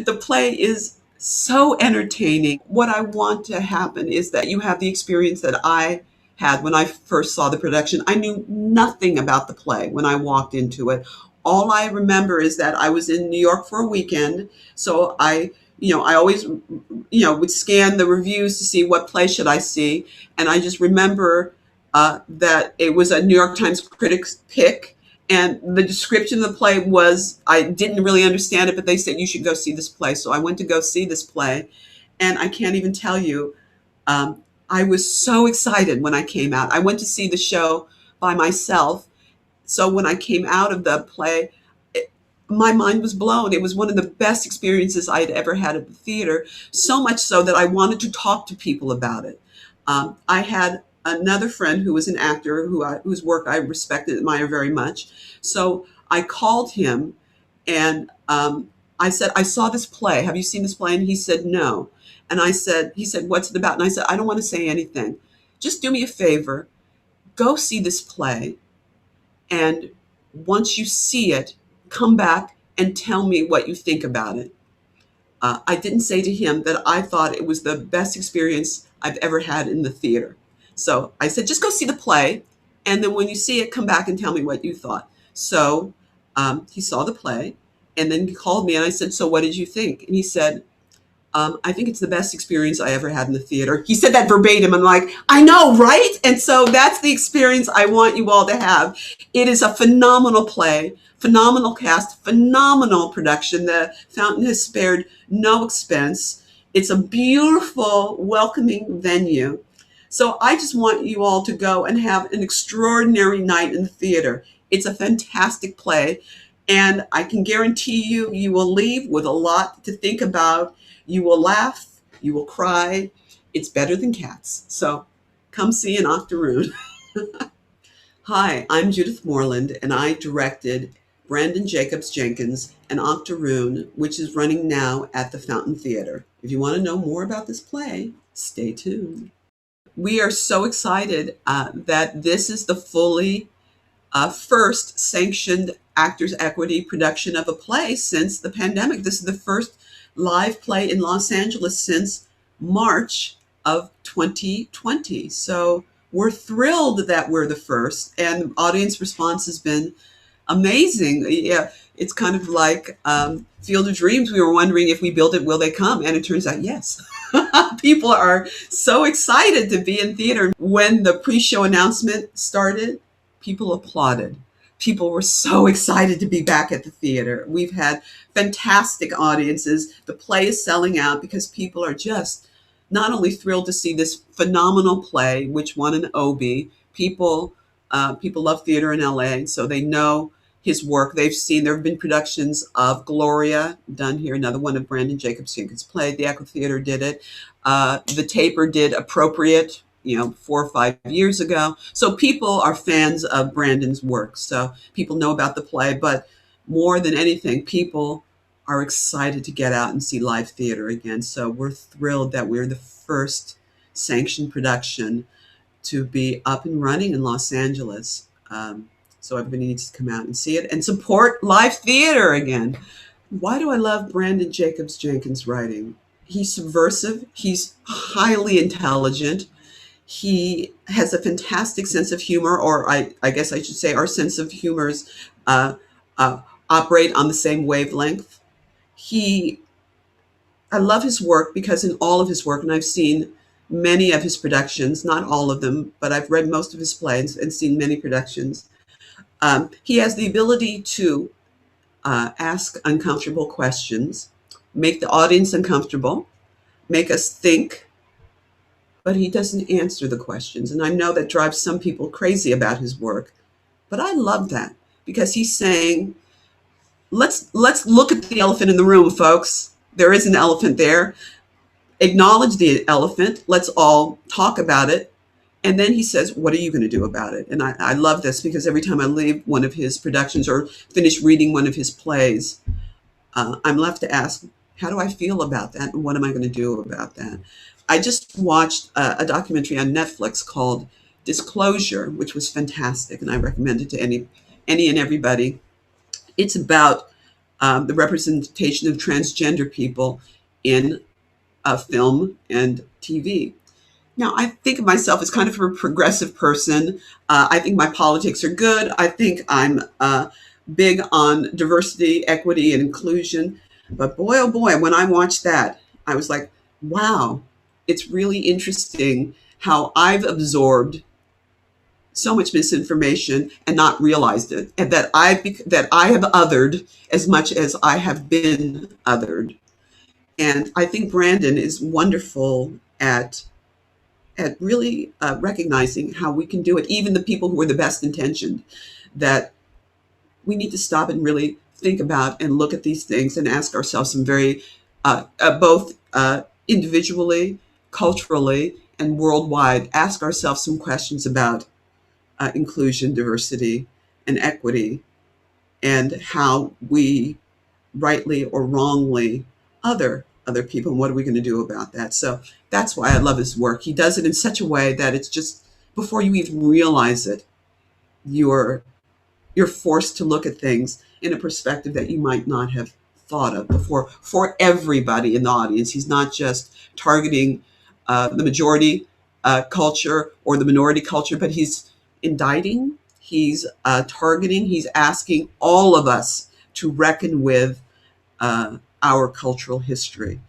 The play is so entertaining. What I want to happen is that you have the experience that I had when I first saw the production. I knew nothing about the play when I walked into it. All I remember is that I was in New York for a weekend, so I always, would scan the reviews to see what play should I see, and I just remember that it was a New York Times critics pick, and the description of the play was, I didn't really understand it, but they said you should go see this play. So I went to go see this play, and I can't even tell you, I was so excited when I came out. I went to see the show by myself. So when I came out of the play, my mind was blown. It was one of the best experiences I had ever had at the theater, so much so that I wanted to talk to people about it. I had another friend who was an actor whose work I respect and admire very much. So I called him and I said, I saw this play. Have you seen this play? And he said, no. And he said, what's it about? And I said, I don't want to say anything. Just do me a favor. Go see this play. And once you see it, come back and tell me what you think about it. I didn't say to him that I thought it was the best experience I've ever had in the theater. So I said, just go see the play. And then when you see it, come back and tell me what you thought. So he saw the play and then he called me and I said, so what did you think? And he said, I think it's the best experience I ever had in the theater. He said that verbatim. I'm like, I know, right? And so that's the experience I want you all to have. It is a phenomenal play, phenomenal cast, phenomenal production. The Fountain has spared no expense. It's a beautiful, welcoming venue. So I just want you all to go and have an extraordinary night in the theater. It's a fantastic play. And I can guarantee you, you will leave with a lot to think about. You will laugh, you will cry. It's better than Cats. So come see An Octoroon. Hi, I'm Judith Moreland, and I directed Branden Jacobs-Jenkins' An Octoroon, which is running now at the Fountain Theater. If you want to know more about this play, stay tuned. We are so excited that this is the fully first sanctioned Actors Equity production of a play since the pandemic. This is the first live play in Los Angeles since March of 2020. So we're thrilled that we're the first, and audience response has been amazing. Yeah, it's kind of like Field of Dreams. We were wondering if we build it, will they come? And it turns out, yes. People are so excited to be in theater. When the pre-show announcement started, people applauded. People were so excited to be back at the theater. We've had fantastic audiences. The play is selling out because people are just not only thrilled to see this phenomenal play, which won an Obie. People love theater in LA, so they know his work. There have been productions of Gloria done here, another one of Branden Jacobs-Jenkins' play. The Echo Theater did it. The Taper did Appropriate, 4 or 5 years ago. So people are fans of Branden's work. So people know about the play, but more than anything, people are excited to get out and see live theater again. So we're thrilled that we're the first sanctioned production to be up and running in Los Angeles. So everybody needs to come out and see it and support live theater again. Why do I love Branden Jacobs-Jenkins' writing? He's subversive. He's highly intelligent. He has a fantastic sense of humor, or I guess I should say our sense of humors operate on the same wavelength. I love his work because in all of his work, and I've seen many of his productions, not all of them, but I've read most of his plays and seen many productions. He has the ability to ask uncomfortable questions, make the audience uncomfortable, make us think, but he doesn't answer the questions. And I know that drives some people crazy about his work, but I love that because he's saying, let's look at the elephant in the room, folks. There is an elephant there. Acknowledge the elephant. Let's all talk about it. And then he says, what are you going to do about it? And I love this because every time I leave one of his productions or finish reading one of his plays, I'm left to ask, how do I feel about that? And what am I going to do about that? I just watched a documentary on Netflix called Disclosure, which was fantastic. And I recommend it to any and everybody. It's about the representation of transgender people in film and TV. Now, I think of myself as kind of a progressive person. I think my politics are good. I think I'm big on diversity, equity, and inclusion. But boy, oh boy, when I watched that, I was like, wow, it's really interesting how I've absorbed so much misinformation and not realized it, and that I have othered as much as I have been othered. And I think Branden is wonderful at really recognizing how we can do it, even the people who are the best intentioned, that we need to stop and really think about and look at these things and ask ourselves some very, both individually, culturally, and worldwide, ask ourselves some questions about inclusion, diversity, and equity, and how we rightly or wrongly other people, and what are we going to do about that? So that's why I love his work. He does it in such a way that it's just, before you even realize it, you're forced to look at things in a perspective that you might not have thought of before, for everybody in the audience. He's not just targeting the majority culture or the minority culture, but he's indicting, he's targeting, he's asking all of us to reckon with our cultural history.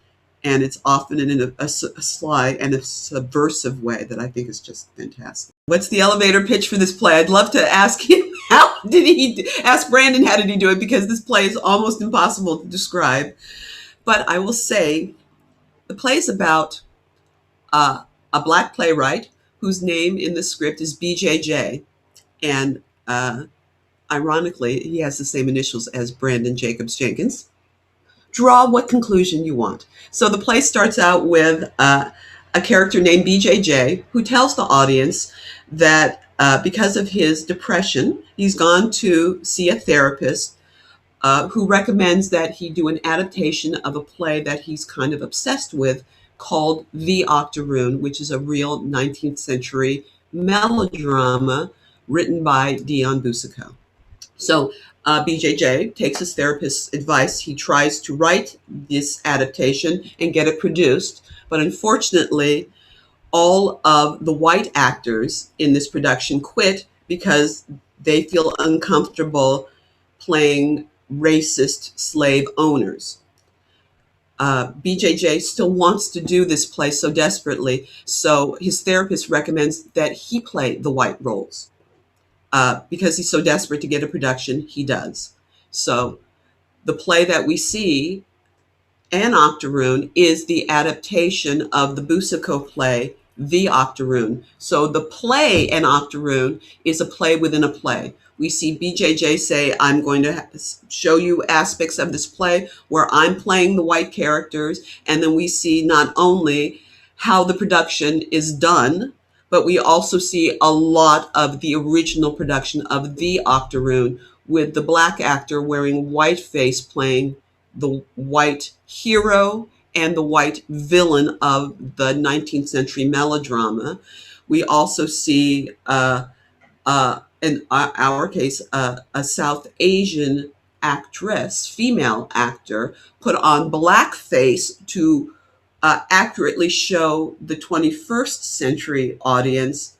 And it's often in a sly and a subversive way that I think is just fantastic. What's the elevator pitch for this play? I'd love to ask him ask Branden how did he do it, because this play is almost impossible to describe. But I will say the play is about a Black playwright whose name in the script is BJJ. And ironically, he has the same initials as Branden Jacobs-Jenkins. Draw what conclusion you want. So the play starts out with a character named BJJ who tells the audience that because of his depression, he's gone to see a therapist who recommends that he do an adaptation of a play that he's kind of obsessed with called The Octoroon, which is a real 19th century melodrama written by Dion Boucicault. So BJJ takes his therapist's advice. He tries to write this adaptation and get it produced. But unfortunately, all of the white actors in this production quit because they feel uncomfortable playing racist slave owners. BJJ still wants to do this play so desperately, so his therapist recommends that he play the white roles. Because he's so desperate to get a production, he does. So the play that we see, An Octoroon, is the adaptation of the Boucicault play, The Octoroon. So the play An Octoroon is a play within a play. We see BJJ say, I'm going to show you aspects of this play where I'm playing the white characters. And then we see not only how the production is done, but we also see a lot of the original production of The Octoroon with the Black actor wearing whiteface playing the white hero and the white villain of the 19th century melodrama. We also see, in our case, a South Asian actress, female actor, put on blackface to accurately show the 21st century audience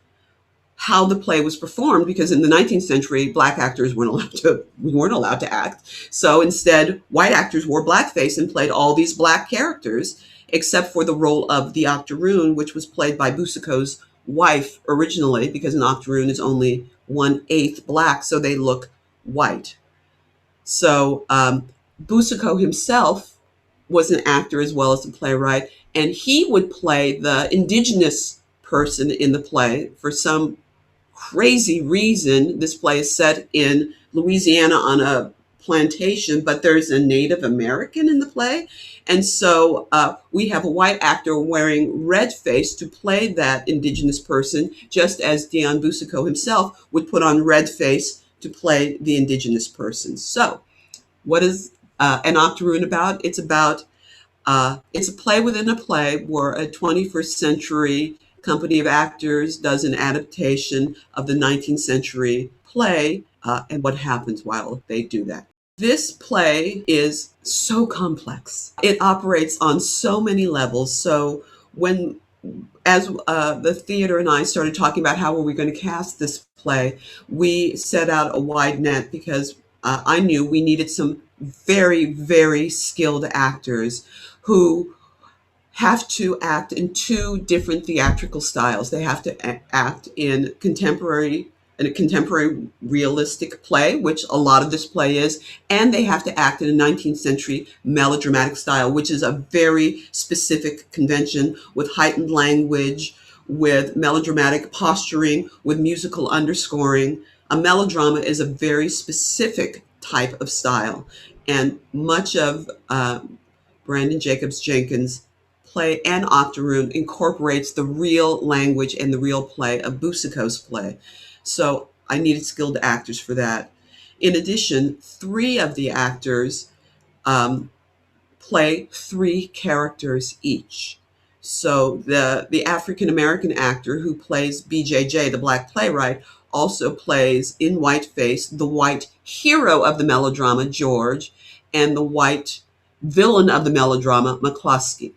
how the play was performed, because in the 19th century, Black actors weren't allowed to act. So instead, white actors wore blackface and played all these Black characters, except for the role of the Octoroon, which was played by Boucicault's wife originally, because an Octoroon is only 1/8 Black, so they look white. So Boucicault himself was an actor as well as a playwright, and he would play the indigenous person in the play. For some crazy reason, this play is set in Louisiana on a plantation, but there's a Native American in the play. And so we have a white actor wearing red face to play that indigenous person, just as Dion Boucicault himself would put on red face to play the indigenous person. So what is An Octoroon about? It's a play within a play where a 21st century company of actors does an adaptation of the 19th century play, and what happens while they do that. This play is so complex. It operates on so many levels. So when as the theater and I started talking about how were we going to cast this play, we set out a wide net because I knew we needed some very, very skilled actors who have to act in two different theatrical styles. They have to act in a contemporary realistic play, which a lot of this play is, and they have to act in a 19th century melodramatic style, which is a very specific convention with heightened language, with melodramatic posturing, with musical underscoring. A melodrama is a very specific type of style, and much of Branden Jacobs-Jenkins' play An Octoroon incorporates the real language and the real play of Boucicault's play. So I needed skilled actors for that. In addition, three of the actors play three characters each. So the African American actor who plays BJJ, the black playwright, also plays in whiteface the white hero of the melodrama, George, and the white villain of the melodrama, McCloskey.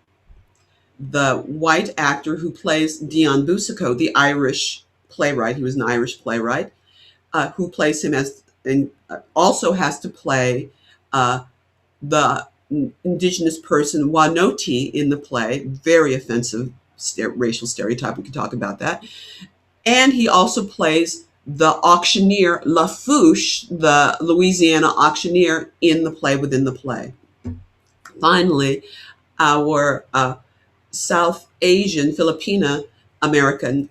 The white actor who plays Dion Boucicault, the Irish playwright, he was an Irish playwright, who plays him as, and also has to play the indigenous person Wanoti in the play. Very offensive racial stereotype. We can talk about that. And he also plays the auctioneer Lafouche, the Louisiana auctioneer, in the play within the play. Finally, our South Asian, Filipina American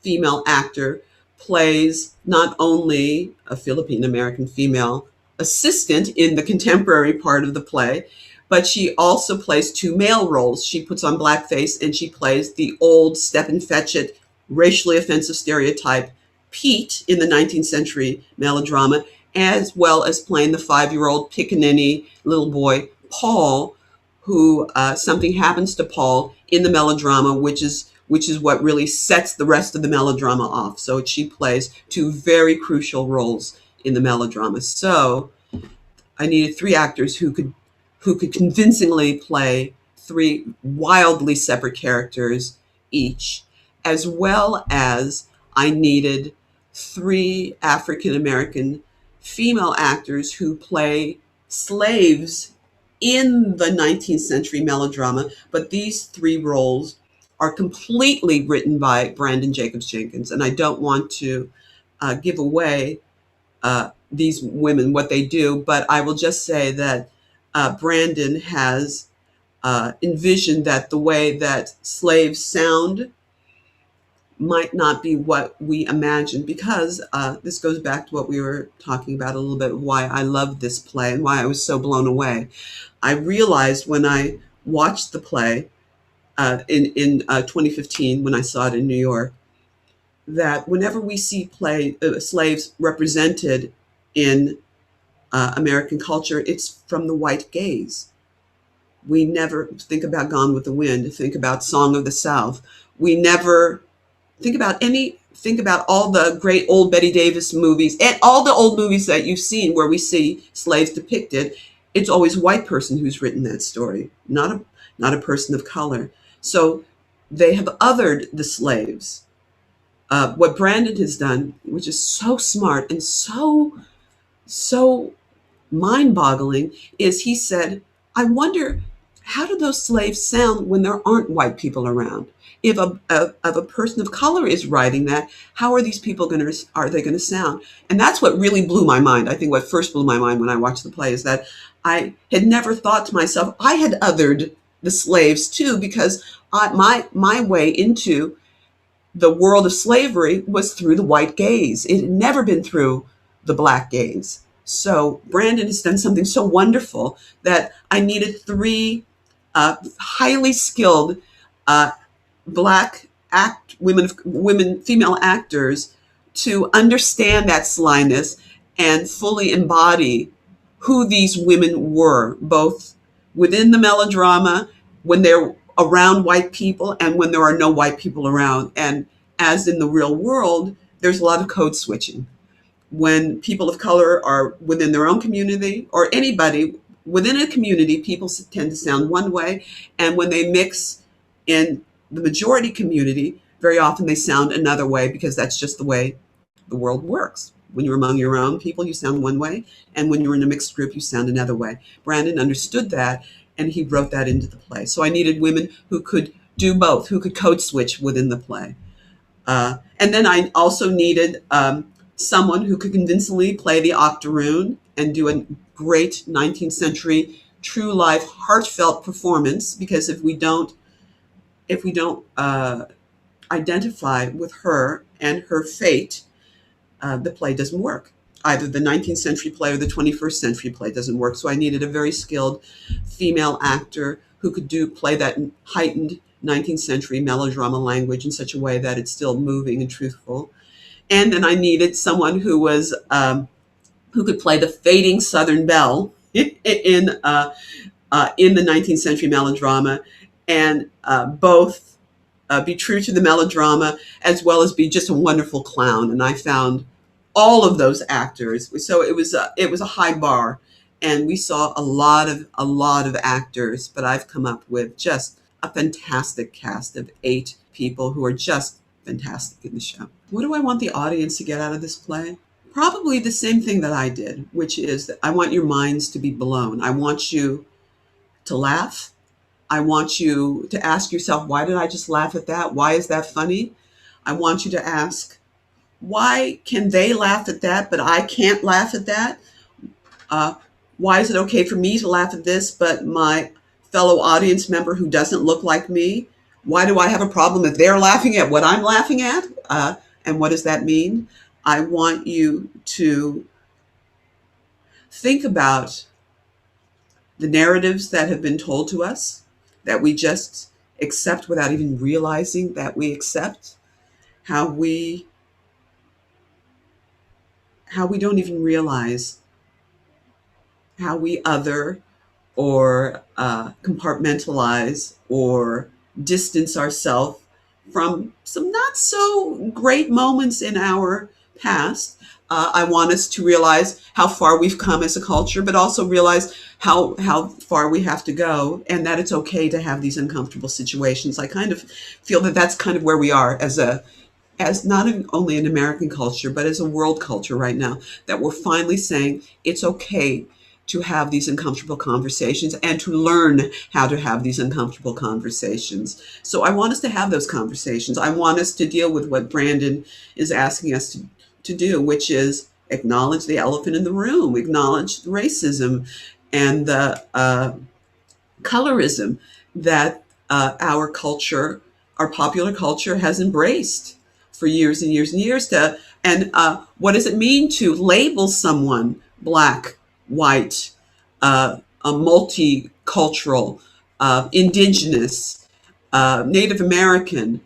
female actor plays not only a Filipino American female assistant in the contemporary part of the play, but she also plays two male roles. She puts on blackface and she plays the old step and fetch it, racially offensive stereotype Pete in the 19th century melodrama, as well as playing the 5-year-old pickaninny little boy Paul, who something happens to Paul in the melodrama, which is what really sets the rest of the melodrama off. So she plays two very crucial roles in the melodrama. So I needed three actors who could convincingly play three wildly separate characters each, as well as I needed three African American female actors who play slaves in the 19th century melodrama. But these three roles are completely written by Branden Jacobs-Jenkins, and I don't want to give away these women what they do, but I will just say that Branden has envisioned that the way that slaves sound might not be what we imagine, because this goes back to what we were talking about a little bit, why I love this play and why I was so blown away. I realized when I watched the play in 2015, when I saw it in New York, that whenever we see slaves represented in American culture, it's from the white gaze. We never think about Gone with the Wind, think about Song of the South. We never think about all the great old Bette Davis movies and all the old movies that you've seen where we see slaves depicted. It's always a white person who's written that story, not a person of color. So they have othered the slaves. What Branden has done, which is so smart and so mind-boggling, is he said, I wonder, how do those slaves sound when there aren't white people around? If a person of color is writing that, how are these people going to sound? And that's what really blew my mind. I think what first blew my mind when I watched the play is that I had never thought to myself, I had othered the slaves too, because my way into the world of slavery was through the white gaze. It had never been through the black gaze. So Branden has done something so wonderful that I needed three highly skilled black female actors to understand that slyness and fully embody who these women were, both within the melodrama, when they're around white people, and when there are no white people around. And as in the real world, there's a lot of code switching. when people of color are within their own community, or anybody within a community, people tend to sound one way. And when they mix in the majority community, very often they sound another way, because that's just the way the world works. When you're among your own people, you sound one way. And when you're in a mixed group, you sound another way. Branden understood that, and he wrote that into the play. So I needed women who could do both, who could code switch within the play. And then I also needed someone who could convincingly play the Octoroon and do a great 19th century true life heartfelt performance, because if we don't identify with her and her fate, the play doesn't work. Either the 19th century play or the 21st century play doesn't work. So I needed a very skilled female actor who could play that heightened 19th century melodrama language in such a way that it's still moving and truthful. And then I needed someone who was who could play the fading Southern belle in the 19th century melodrama, and both be true to the melodrama as well as be just a wonderful clown. And I found all of those actors. So it was a high bar, and we saw a lot of actors. But I've come up with just a fantastic cast of 8 people who are just fantastic in the show. What do I want the audience to get out of this play? Probably the same thing that I did, which is that I want your minds to be blown. I want you to laugh. I want you to ask yourself, why did I just laugh at that? Why is that funny? I want you to ask, why can they laugh at that, but I can't laugh at that? Why is it okay for me to laugh at this, but my fellow audience member who doesn't look like me, why do I have a problem if they're laughing at what I'm laughing at? And what does that mean? I want you to think about the narratives that have been told to us, that we just accept without even realizing that we accept, how we don't even realize how we other or compartmentalize or distance ourselves from some not so great moments in our past. I want us to realize how far we've come as a culture, but also realize how far we have to go, and that it's okay to have these uncomfortable situations. I kind of feel that that's kind of where we are as not only an American culture, but as a world culture right now, that we're finally saying it's okay to have these uncomfortable conversations and to learn how to have these uncomfortable conversations. So I want us to have those conversations. I want us to deal with what Branden is asking us to do, which is acknowledge the elephant in the room, acknowledge racism and the colorism that our culture, our popular culture, has embraced for years and years and years. And what does it mean to label someone Black, white, a multicultural, indigenous, Native American?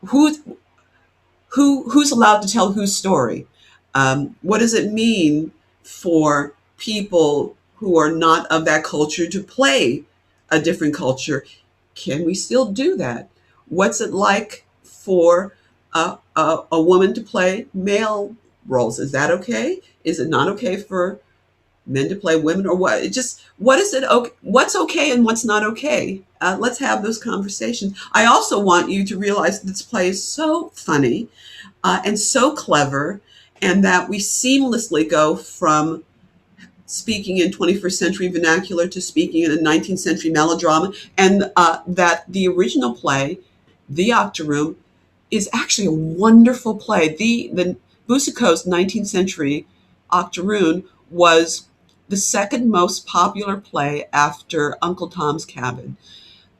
Who's allowed to tell whose story? What does it mean for people who are not of that culture to play a different culture? Can we still do that? What's it like for a woman to play male roles? Is that okay? Is it not okay for men to play women, or what? What's okay and what's not okay? Let's have those conversations. I also want you to realize that this play is so funny and so clever, and that we seamlessly go from speaking in 21st century vernacular to speaking in a 19th century melodrama, and that the original play, The Octoroon, is actually a wonderful play. The Boucicault's 19th century Octoroon was the second most popular play after Uncle Tom's Cabin.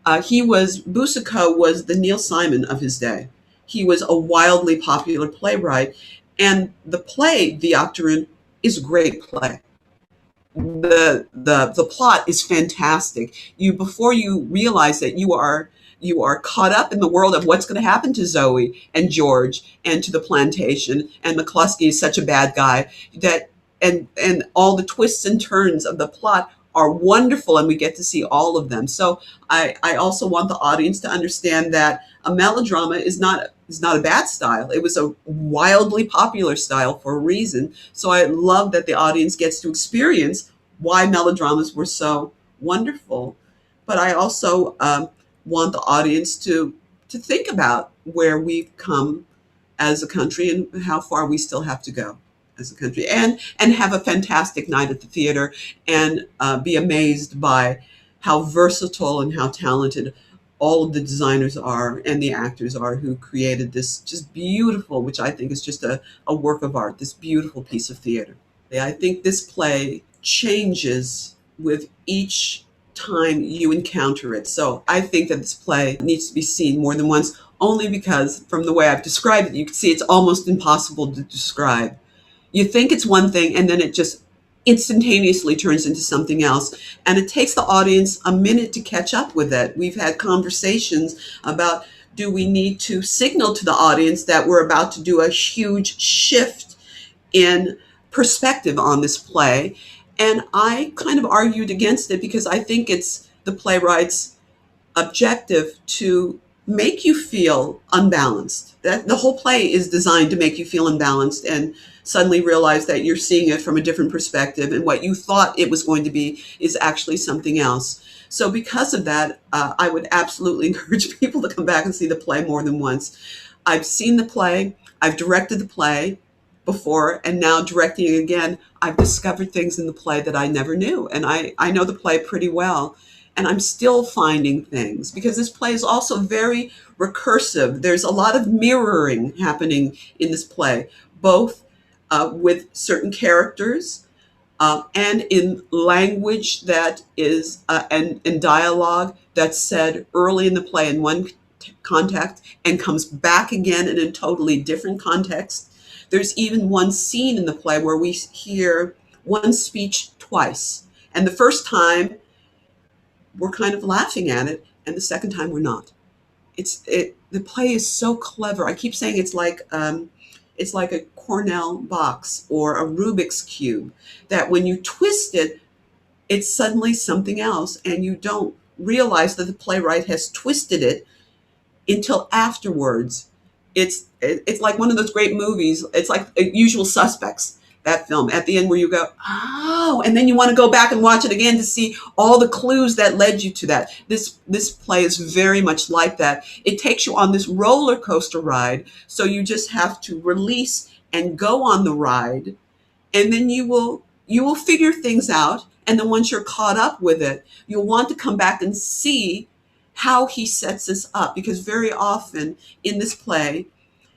Boucicault was the Neil Simon of his day. He was a wildly popular playwright, and the play, The Octoroon, is a great play. The plot is fantastic. Before you realize that you are caught up in the world of what's going to happen to Zoe and George and to the plantation, and McCluskey is such a bad guy, that and all the twists and turns of the plot are wonderful, and we get to see all of them. So I also want the audience to understand that a melodrama is not a bad style. It was a wildly popular style for a reason. So I love that the audience gets to experience why melodramas were so wonderful. But I also want the audience to think about where we've come as a country and how far we still have to go as a country, and have a fantastic night at the theater, and be amazed by how versatile and how talented all of the designers are and the actors are who created this just beautiful, which I think is just a work of art, this beautiful piece of theater. I think this play changes with each time you encounter it. So I think that this play needs to be seen more than once, only because from the way I've described it, you can see it's almost impossible to describe. You think it's one thing, and then it just instantaneously turns into something else. And it takes the audience a minute to catch up with it. We've had conversations about, do we need to signal to the audience that we're about to do a huge shift in perspective on this play? And I kind of argued against it, because I think it's the playwright's objective to make you feel unbalanced. That the whole play is designed to make you feel unbalanced and suddenly realize that you're seeing it from a different perspective, and what you thought it was going to be is actually something else. So because of that, I would absolutely encourage people to come back and see the play more than once. I've seen the play, I've directed the play before, and now directing it again, I've discovered things in the play that I never knew. And I know the play pretty well, and I'm still finding things, because this play is also very recursive. There's a lot of mirroring happening in this play, both with certain characters and in language that is, and dialogue that's said early in the play in one context and comes back again in a totally different context. There's even one scene in the play where we hear one speech twice. And the first time, we're kind of laughing at it, and the second time we're not. The play is so clever. I keep saying it's like a Cornell box or a Rubik's cube, that when you twist it, it's suddenly something else, and you don't realize that the playwright has twisted it until afterwards. It's like one of those great movies. It's like Usual Suspects, that film at the end, where you go, oh, and then you want to go back and watch it again to see all the clues that led you to that. This play is very much like that. It takes you on this roller coaster ride, so you just have to release and go on the ride, and then you will figure things out. And then once you're caught up with it, you'll want to come back and see how he sets this up, because very often in this play,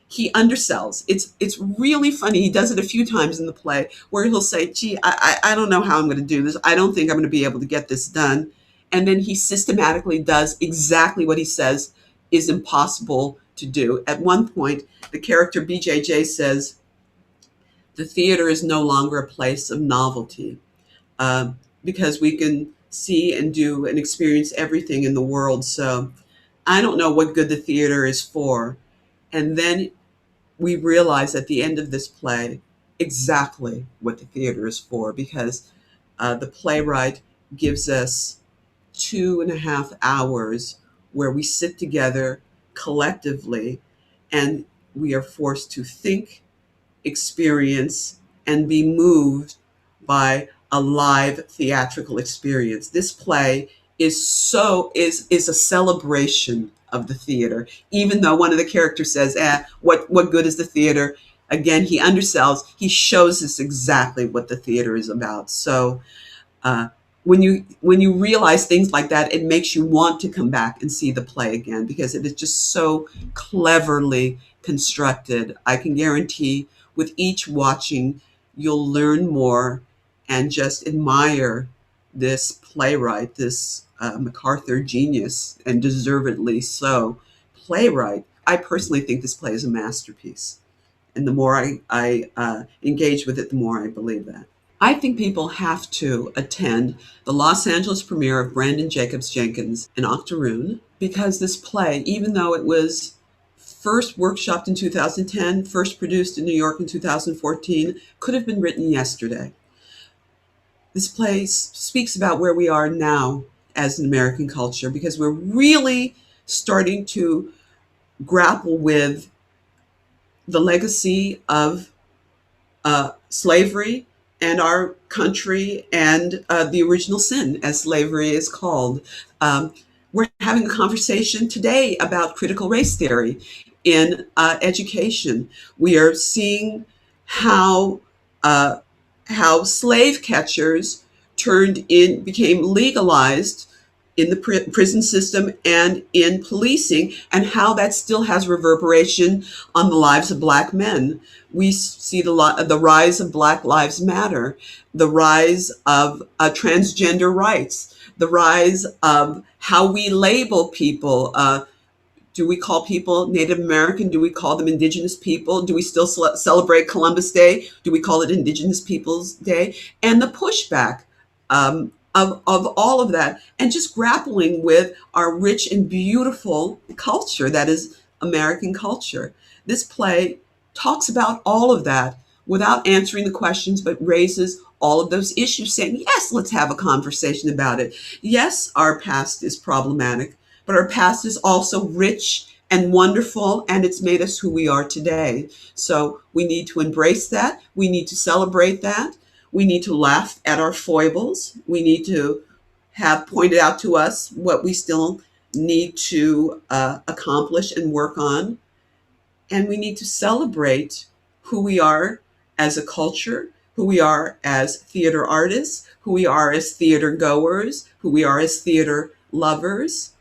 he undersells. It's really funny. He does it a few times in the play, where he'll say, gee, I don't know how I'm going to do this. I don't think I'm going to be able to get this done. And then he systematically does exactly what he says is impossible to do. At one point, the character BJJ says, the theater is no longer a place of novelty, because we can see and do and experience everything in the world. So I don't know what good the theater is for. And then we realize at the end of this play exactly what the theater is for, because the playwright gives us 2.5 hours where we sit together collectively, and we are forced to think, experience, and be moved by a live theatrical experience. This play is a celebration of the theater, even though one of the characters says, what good is the theater? Again, he undersells. He shows us exactly what the theater is about. So when you realize things like that, it makes you want to come back and see the play again, because it is just so cleverly constructed. I can guarantee with each watching, you'll learn more and just admire this playwright, this MacArthur genius, and deservedly so, playwright. I personally think this play is a masterpiece. And the more I engage with it, the more I believe that. I think people have to attend the Los Angeles premiere of Branden Jacobs-Jenkins' An Octoroon, because this play, even though it was first workshopped in 2010, first produced in New York in 2014, could have been written yesterday. This play speaks about where we are now as an American culture, because we're really starting to grapple with the legacy of slavery and our country, and the original sin, as slavery is called. Um, we're having a conversation today about critical race theory in education. We are seeing how uh, how slave catchers became legalized in the prison system and in policing, and how that still has reverberation on the lives of Black men. We see the rise of Black Lives Matter, the rise of transgender rights, the rise of how we label people. Do we call people Native American? Do we call them Indigenous people? Do we still celebrate Columbus Day? Do we call it Indigenous Peoples Day? And the pushback of all of that, and just grappling with our rich and beautiful culture that is American culture. This play talks about all of that without answering the questions, but raises all of those issues, saying, yes, let's have a conversation about it. Yes, our past is problematic, but our past is also rich and wonderful, and it's made us who we are today. So we need to embrace that. We need to celebrate that. We need to laugh at our foibles. We need to have pointed out to us what we still need to accomplish and work on. And we need to celebrate who we are as a culture, who we are as theater artists, who we are as theater goers, who we are as theater lovers,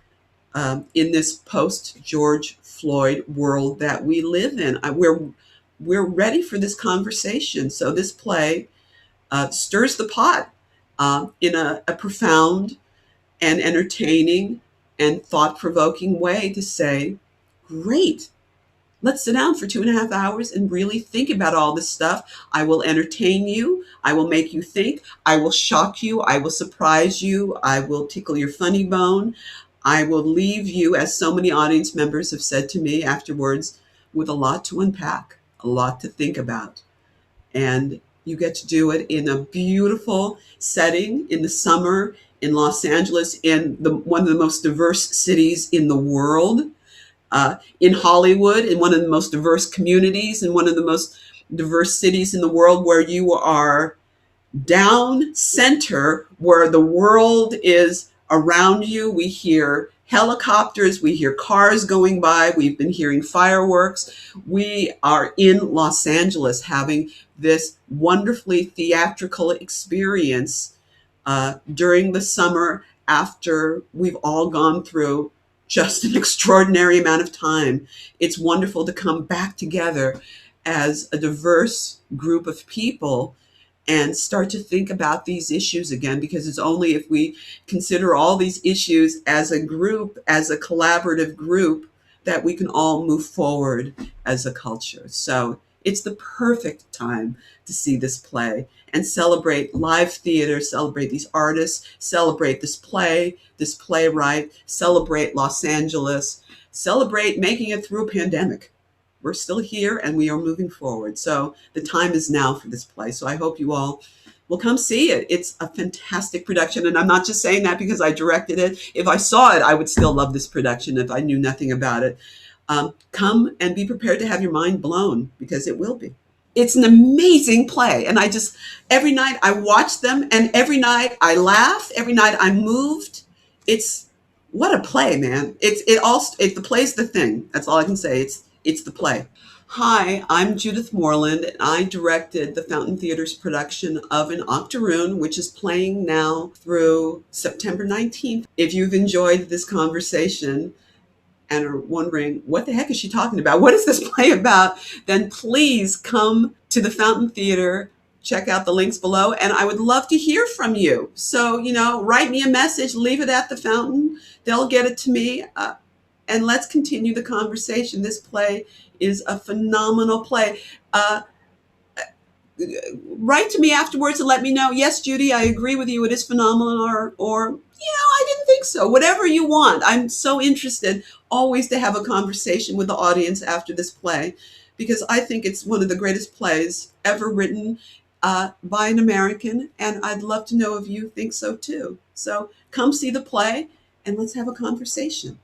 in this post-George Floyd world that we live in. We're ready for this conversation. So this play stirs the pot in a profound and entertaining and thought-provoking way to say, great, let's sit down for 2.5 hours and really think about all this stuff. I will entertain you. I will make you think. I will shock you. I will surprise you. I will tickle your funny bone. I will leave you, as so many audience members have said to me afterwards, with a lot to unpack, a lot to think about. And you get to do it in a beautiful setting in the summer in Los Angeles, in one of the most diverse cities in the world, in Hollywood, in one of the most diverse communities, in one of the most diverse cities in the world, where you are down center, where the world is around you. We hear helicopters, we hear cars going by, we've been hearing fireworks. We are in Los Angeles having this wonderfully theatrical experience during the summer, after we've all gone through just an extraordinary amount of time. It's wonderful to come back together as a diverse group of people and start to think about these issues again, because it's only if we consider all these issues as a group, as a collaborative group, that we can all move forward as a culture. So it's the perfect time to see this play and celebrate live theater, celebrate these artists, celebrate this play, this playwright, celebrate Los Angeles, celebrate making it through a pandemic. We're still here and we are moving forward. So the time is now for this play. So I hope you all will come see it. It's a fantastic production. And I'm not just saying that because I directed it. If I saw it, I would still love this production if I knew nothing about it. Come and be prepared to have your mind blown, because it will be. It's an amazing play. And every night I watch them, and every night I laugh, every night I'm moved. What a play, man. The play's the thing. That's all I can say. It's the play. Hi, I'm Judith Moreland, and I directed the Fountain Theater's production of An Octoroon, which is playing now through September 19th. If you've enjoyed this conversation and are wondering, what the heck is she talking about? What is this play about? Then please come to the Fountain Theater. Check out the links below, and I would love to hear from you. So, write me a message, leave it at the Fountain. They'll get it to me. And let's continue the conversation. This play is a phenomenal play. Write to me afterwards and let me know, yes, Judy, I agree with you. It is phenomenal, or I didn't think so. Whatever you want. I'm so interested always to have a conversation with the audience after this play, because I think it's one of the greatest plays ever written. by an American, and I'd love to know if you think so too. So come see the play and let's have a conversation.